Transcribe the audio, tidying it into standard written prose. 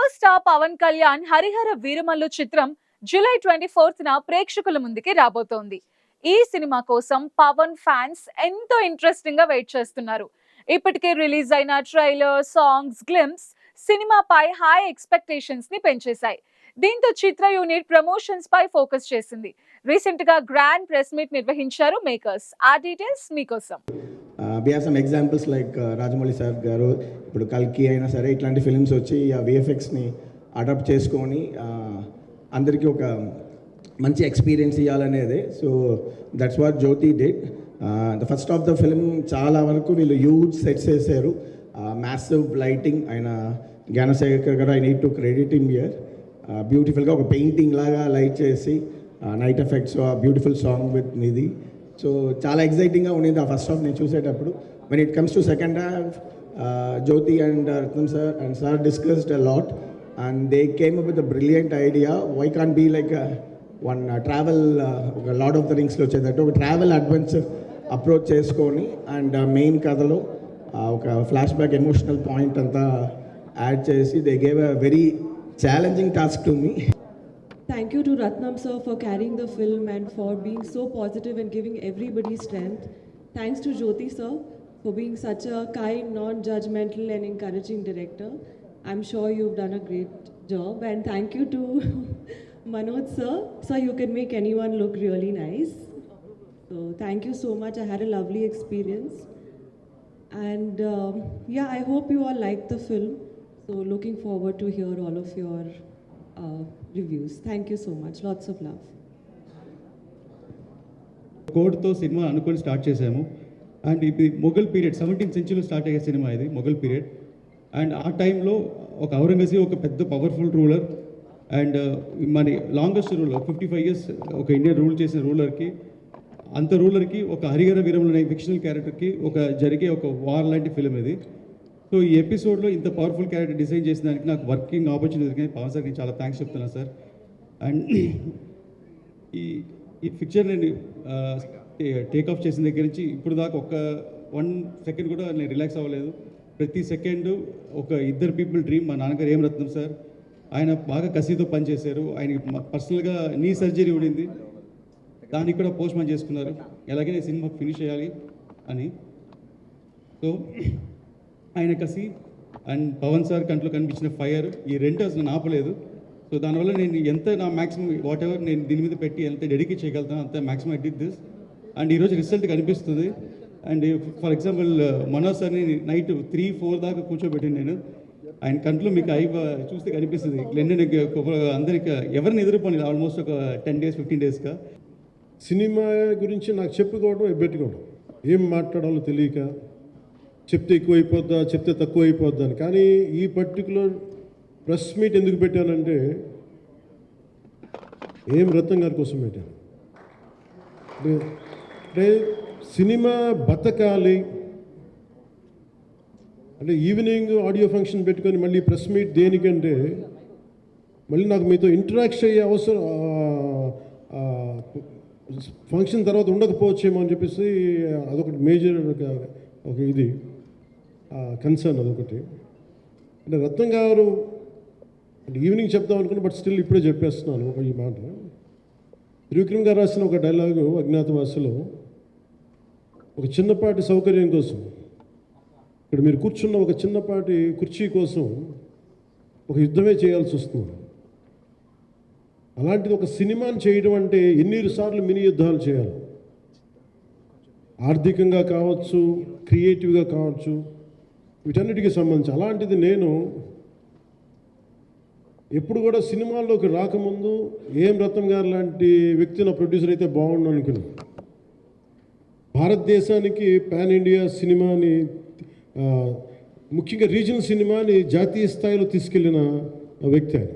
Power star Pavan Kalyan Harihara Veeramallu చిత్రం July 24న ప్రేక్షకుల ముందుకి రాబోతోంది. ఈ సినిమా కోసం పవన్ ఫ్యాన్స్ ఎంతో ఇంట్రెస్టింగ్ గా వెయిట్ చేస్తున్నారు. ఇప్పటికే రిలీజ్ అయిన ట్రైలర్, సాంగ్స్, గ్లిమ్స్ సినిమాపై హై ఎక్స్పెక్టేషన్స్ ని పెంచేశాయి. దీంతో చిత్ర యూనిట్ ప్రమోషన్స్ పై ఫోకస్ చేసింది. రీసెంట్ గా గ్రాండ్ ప్రెస్ మీట్ నిర్వహించారు మేకర్స్. ఆ డీటెయిల్స్ మీకోసం. We have some examples like Rajamouli sir garu ఇప్పుడు కల్కి అయినా సరే ఇట్లాంటి ఫిల్మ్స్ వచ్చి ఆ విఎఫ్ఎక్స్ని అడాప్ట్ చేసుకొని అందరికీ ఒక మంచి ఎక్స్పీరియన్స్ ఇవ్వాలనేదే. So that's what Jyothi did. The first of the film చాలా వరకు వీళ్ళు హ్యూజ్ సెట్స్ వేసారు, మ్యాసివ్ లైటింగ్. ఆయన Gnanasekhar garu, I need to credit him here. బ్యూటిఫుల్గా ఒక పెయింటింగ్ లాగా లైట్ చేసి night effects, beautiful song with Nidhi. So చాలా ఎక్సైటింగ్గా ఉండేది ఆ ఫస్ట్ హాఫ్ నేను చూసేటప్పుడు. When it comes to second half, Jyothi and Ratnam sir and sir discussed a lot and they came up with a brilliant idea. Why can be like one travel, ఒక Lord of the రింగ్స్లో వచ్చేటట్టు ఒక travel adventure approach చేసుకొని and main కథలో ఒక flashback emotional point అంతా add చేసి they gave a very challenging task to me. Thank you to Ratnam sir for carrying the film and for being so positive and giving everybody strength. Thanks to Jyoti sir for being such a kind, non-judgmental and encouraging director. I'm sure you've done a great job. And thank you to Manoj sir. Sir, you can make anyone look really nice. So thank you so much. I had a lovely experience. And yeah, I hope you all liked the film. So looking forward to hear all of your reviews. Thank you so much. Lots of love. కోడ్తో cinema అనుకొని start చేసాము. And ఇది Mughal period, 17th సెంచురీలో start అయ్యే cinema ఇది, Mughal period. And ఆ టైంలో ఒక ఔరంగజేబ్ ఒక పెద్ద పవర్ఫుల్ రూలర్ అండ్ మన లాంగెస్ట్ రూలర్ 55 years ఒక ఇండియా రూల్ చేసిన రూలర్కి, అంత రూలర్కి ఒక హరిహర వీరమల్లు అనే ఫిక్షనల్ క్యారెక్టర్కి ఒక జరిగే ఒక వార్ లాంటి ఫిలిం ఇది. సో ఈ ఎపిసోడ్లో ఇంత పవర్ఫుల్ క్యారెక్టర్ డిజైన్ చేసిన దానికి నాకు వర్కింగ్ ఆపర్చునిటీ దొరికింది. పవన్ సార్కి నేను చాలా థ్యాంక్స్ చెప్తున్నాను సార్. అండ్ ఈ పిక్చర్ నేను టేక్ ఆఫ్ చేసిన దగ్గర నుంచి ఇప్పుడు దాకా 1 second కూడా నేను రిలాక్స్ అవ్వలేదు. ప్రతి సెకండ్ ఒక ఇద్దరు పీపుల్ డ్రీమ్. మా నాన్నగారు ఏం రత్నం సార్, ఆయన బాగా కసితో పనిచేశారు. ఆయనకి పర్సనల్గా నీ సర్జరీ ఉండింది, దానికి కూడా పోస్ట్ మ్యాన్ చేసుకున్నారు, ఎలాగైనా సినిమా ఫినిష్ చేయాలి అని. సో ఆయన కసి అండ్ పవన్ సార్ కంట్లో కనిపించిన ఫైర్, ఈ రెండు అసలు నేను ఆపలేదు. సో దానివల్ల నేను ఎంత నా మ్యాక్సిమం వాట్ ఎవర్ నేను దీని మీద పెట్టి ఎంత డెడికేట్ చేయగలుగుతాను అంత maximum I did this. And ఈరోజు రిజల్ట్ కనిపిస్తుంది. అండ్ ఫర్ ఎగ్జాంపుల్ మనోజ్ సార్ని నైట్ 3-4 దాకా కూర్చోబెట్టింది నేను. ఆయన కంట్లో మీకు చూస్తే కనిపిస్తుంది. నేను అందరికి ఎవరిని ఎదుర్కొని ఆల్మోస్ట్ ఒక 10 days 15 daysగా సినిమా గురించి నాకు చెప్పుకోవడం ఎబ్బెట్టుకోవడం, ఏం మాట్లాడాలో తెలియక చెప్తే ఎక్కువ అయిపోద్దా, చెప్తే తక్కువ అయిపోద్దా అని. కానీ ఈ పర్టికులర్ ప్రెస్ మీట్ ఎందుకు పెట్టానంటే ఏం రత్నం గారి కోసం పెట్టాను. అంటే సినిమా బతకాలి అంటే ఈవినింగ్ ఆడియో ఫంక్షన్ పెట్టుకొని మళ్ళీ ప్రెస్ మీట్ దేనికంటే మళ్ళీ నాకు మీతో ఇంటరాక్షన్ అయ్యే అవసరం, ఫంక్షన్ తర్వాత ఉండకపోవచ్చేమో అని చెప్పేసి అదొకటి మేజర్ ఒక ఇది కన్సర్న్. అదొకటి. అంటే రత్నం గారు అంటే ఈవినింగ్ చెప్దాం అనుకున్నా, బట్ స్టిల్ ఇప్పుడే చెప్పేస్తున్నాను ఈ మాట. త్రివిక్రమ్ గారు రాసిన ఒక డైలాగు అజ్ఞాతవాసిలో, ఒక చిన్నపాటి సౌకర్యం కోసం, ఇక్కడ మీరు కూర్చున్న ఒక చిన్నపాటి కుర్చీ కోసం ఒక యుద్ధమే చేయాల్సి వస్తుంది. అలాంటిది ఒక సినిమాని చేయడం అంటే ఎన్నిసార్లు మినీ యుద్ధాలు చేయాలి, ఆర్థికంగా కావచ్చు, క్రియేటివ్గా కావచ్చు, వీటన్నిటికీ సంబంధించి. అలాంటిది నేను ఎప్పుడు కూడా సినిమాల్లోకి రాకముందు ఏం రత్నం గారు లాంటి వ్యక్తి నా ప్రొడ్యూసర్ అయితే బాగుండు అనుకున్నాను. భారతదేశానికి పాన్ ఇండియా సినిమాని, ముఖ్యంగా రీజనల్ సినిమాని జాతీయ స్థాయిలో తీసుకెళ్ళిన వ్యక్తి ఆయన.